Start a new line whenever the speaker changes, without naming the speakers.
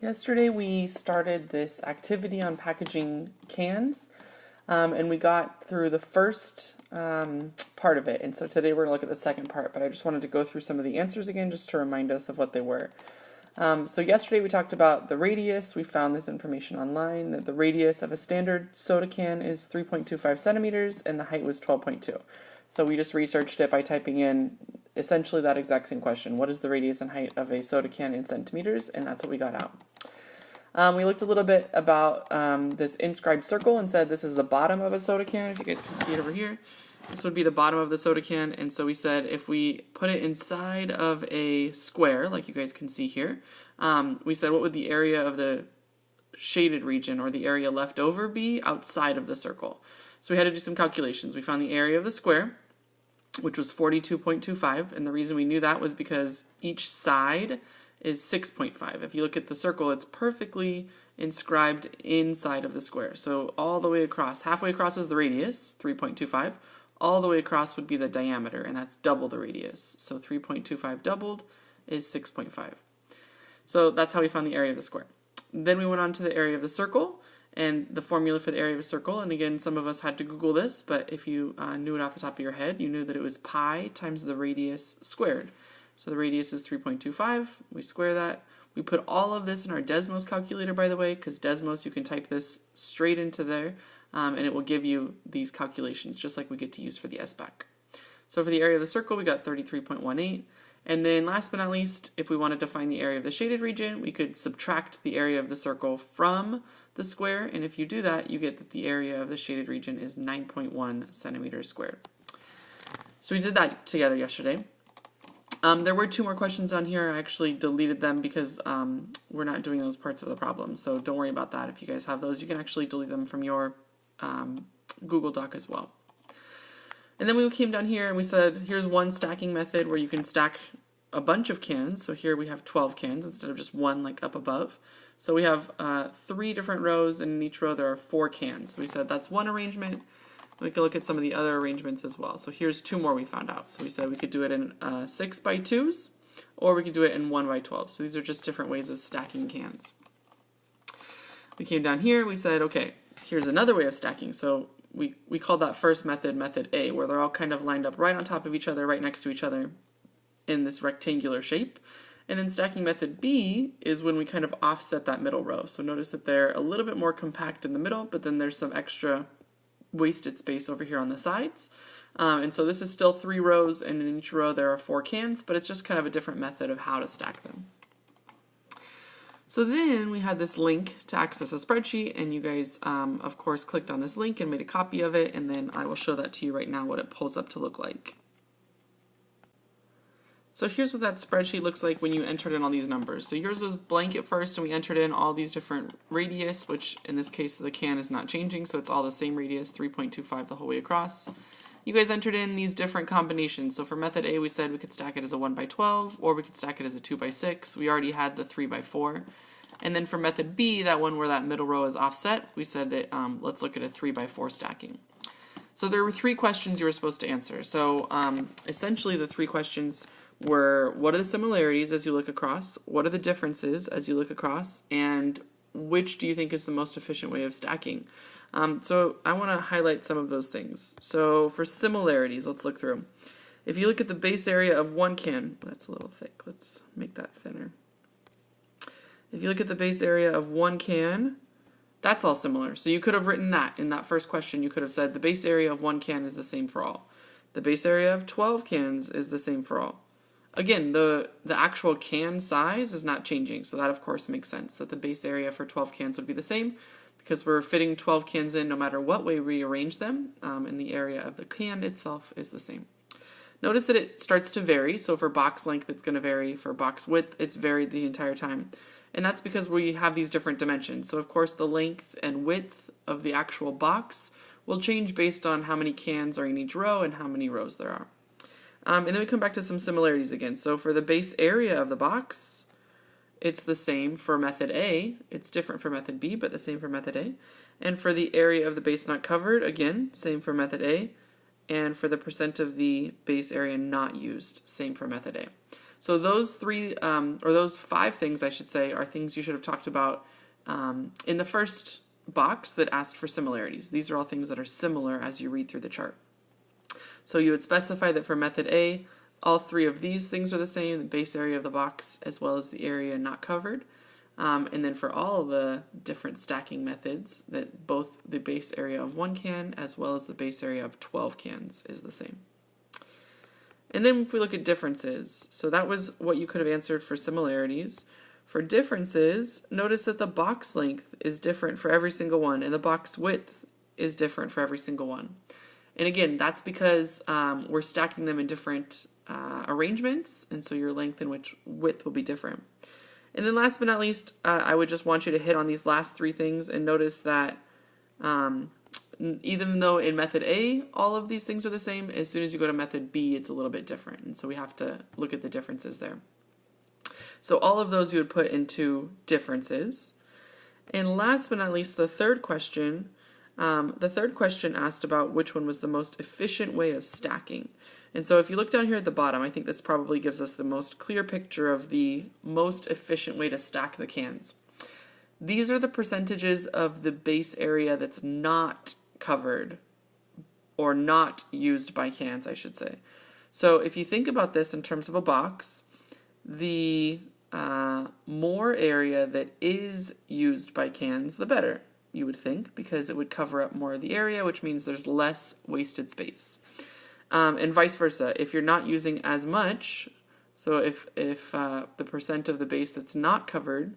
Yesterday we started this activity on packaging cans, and we got through the first part of it. And so today we're going to look at the second part, but I just wanted to go through some of the answers again just to remind us of what they were. So yesterday we talked about the radius. We found this information online, that the radius of a standard soda can is 3.25 centimeters and the height was 12.2. So we just researched it by typing in essentially that exact same question. What is the radius and height of a soda can in centimeters? And that's what we got out. We looked a little bit about this inscribed circle and said this is the bottom of a soda can. If you guys can see it over here, this would be the bottom of the soda can. And so we said if we put it inside of a square, like you guys can see here, we said what would the area of the shaded region or the area left over be outside of the circle? So we had to do some calculations. We found the area of the square, which was 42.25, and the reason we knew that was because each side is 6.5. If you look at the circle, it's perfectly inscribed inside of the square. So all the way across, halfway across is the radius, 3.25. All the way across would be the diameter, and that's double the radius. So 3.25 doubled is 6.5. So that's how we found the area of the square. Then we went on to the area of the circle, and the formula for the area of a circle, and again, some of us had to Google this, but if you knew it off the top of your head, you knew that it was pi times the radius squared. So the radius is 3.25, we square that. We put all of this in our Desmos calculator, by the way, because Desmos, you can type this straight into there, and it will give you these calculations, just like we get to use for the SBAC. So for the area of the circle, we got 33.18. And then last but not least, if we wanted to find the area of the shaded region, we could subtract the area of the circle from the square, and if you do that, you get that the area of the shaded region is 9.1 centimeters squared. So we did that together yesterday. There were two more questions on here. I actually deleted them because we're not doing those parts of the problem, so don't worry about that. If you guys have those, you can actually delete them from your Google Doc as well. And then we came down here and we said, here's one stacking method where you can stack a bunch of cans. So here we have 12 cans instead of just one like up above. So we have 3 different rows, and in each row there are 4 cans. So we said that's one arrangement. We could look at some of the other arrangements as well. So here's 2 more we found out. So we said we could do it in 6x2s, or we could do it in 1x12. So these are just different ways of stacking cans. We came down here, we said, okay, here's another way of stacking. So we called that first method, method A, where they're all kind of lined up right on top of each other, right next to each other in this rectangular shape. And then stacking method B is when we kind of offset that middle row. So notice that they're a little bit more compact in the middle, but then there's some extra wasted space over here on the sides. And so this is still 3 rows, and in each row there are 4 cans, but it's just kind of a different method of how to stack them. So then we had this link to access a spreadsheet, and you guys, of course, clicked on this link and made a copy of it, and then I will show that to you right now, what it pulls up to look like. So here's what that spreadsheet looks like when you entered in all these numbers. So yours was blank at first, and we entered in all these different radius, which in this case the can is not changing, so it's all the same radius, 3.25 the whole way across. You guys entered in these different combinations. So for method A, we said we could stack it as a 1x12, or we could stack it as a 2x6. We already had the 3x4. And then for method B, that one where that middle row is offset, we said that let's look at a 3x4 stacking. So there were 3 questions you were supposed to answer. So essentially the 3 questions were, what are the similarities as you look across, what are the differences as you look across, and which do you think is the most efficient way of stacking? So I want to highlight some of those things. So for similarities, let's look through. If you look at the base area of one can, that's a little thick, let's make that thinner. If you look at the base area of one can, that's all similar. So you could have written that in that first question. You could have said the base area of one can is the same for all. The base area of 12 cans is the same for all. Again, the actual can size is not changing, so that of course makes sense that the base area for 12 cans would be the same because we're fitting 12 cans in no matter what way we arrange them, and the area of the can itself is the same. Notice that it starts to vary, so for box length it's going to vary, for box width it's varied the entire time, and that's because we have these different dimensions. So of course the length and width of the actual box will change based on how many cans are in each row and how many rows there are. And then we come back to some similarities again. So for the base area of the box, it's the same for method A. It's different for method B, but the same for method A. And for the area of the base not covered, again, same for method A. And for the percent of the base area not used, same for method A. So those three, or those 5 things, I should say, are things you should have talked about in the first box that asked for similarities. These are all things that are similar as you read through the chart. So you would specify that for method A, all 3 of these things are the same, the base area of the box as well as the area not covered. And then for all the different stacking methods, that both the base area of 1 can as well as the base area of 12 cans is the same. And then if we look at differences, so that was what you could have answered for similarities. For differences, notice that the box length is different for every single one, and the box width is different for every single one. And again, that's because we're stacking them in different arrangements, and so your length and width will be different. And then last but not least, I would just want you to hit on these last 3 things and notice that even though in method A, all of these things are the same, as soon as you go to method B, it's a little bit different. And so we have to look at the differences there. So all of those you would put into differences. And last but not least, the third question asked about which one was the most efficient way of stacking. And so if you look down here at the bottom, I think this probably gives us the most clear picture of the most efficient way to stack the cans. These are the percentages of the base area that's not covered or not used by cans, I should say. So if you think about this in terms of a box, the more area that is used by cans, the better, you would think, because it would cover up more of the area, which means there's less wasted space. And vice versa, if you're not using as much, so if the percent of the base that's not covered